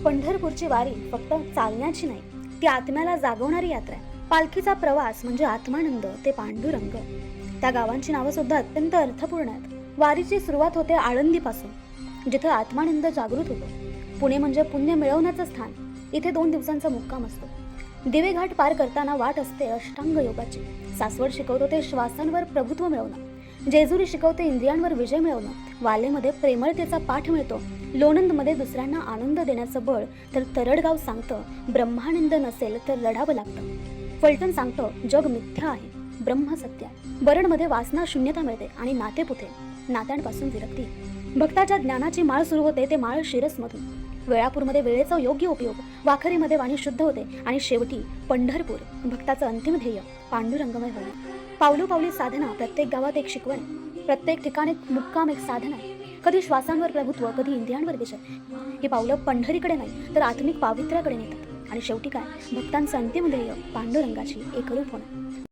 पंढरपूरची वारी फक्त चालण्याची नाही, ती आत्म्याला जागवणारी यात्रा आहे. पालखीचा प्रवास म्हणजे आत्मानंद ते पांडुरंग. त्या गावांची नावं सुद्धा अत्यंत अर्थपूर्ण आहेत. वारीची सुरुवात होते आळंदीपासून, जिथे आत्मानंद जागृत होतो. पुणे म्हणजे पुण्य मिळवण्याचं स्थान. इथे 2 दिवसांचा मुक्काम असतो. दिवेघाट पार करताना वाट असते अष्टांग योगाची. सासवड शिकवतो ते श्वासांवर प्रभुत्व मिळवणं. जेजुरी शिकवते इंद्रियांवर विजय मिळवणं. वालेमध्ये प्रेमळतेचा पाठ मिळतो. लोणंदमध्ये दुसऱ्यांना आनंद देण्याचं बळ. तर तरडगाव सांगतं ब्रह्मानंद नसेल तर लढावं लागतं. फलटण सांगतं जग मिथ्या आहे, ब्रह्म सत्य आहे. बरडमध्ये वासना शून्यता मिळते आणि नातेपुते, नात्यांपासून विरक्ती. भक्ताच्या ज्ञानाची माळ सुरू होते ते माळ शिरसमधून. वेळापूरमध्ये वेळेचा योग्य उपयोग. वाखरीमध्ये वाणी शुद्ध होते आणि शेवटी पंढरपूर, भक्ताचं अंतिम ध्येय पांडुरंगमय होणे. पावलोपावली साधना. प्रत्येक गावात एक शिकवण, प्रत्येक ठिकाणी मुक्काम एक साधना. कधी श्वासांवर प्रभुत्व, कधी इंद्रियांवर विजय. ही पावलं पंढरीकडे नाही तर आत्मिक पावित्र्याकडे नेतात. आणि शेवटी काय, भक्तांचं अंतिम ध्येय पांडुरंगाची एकरूप होणं.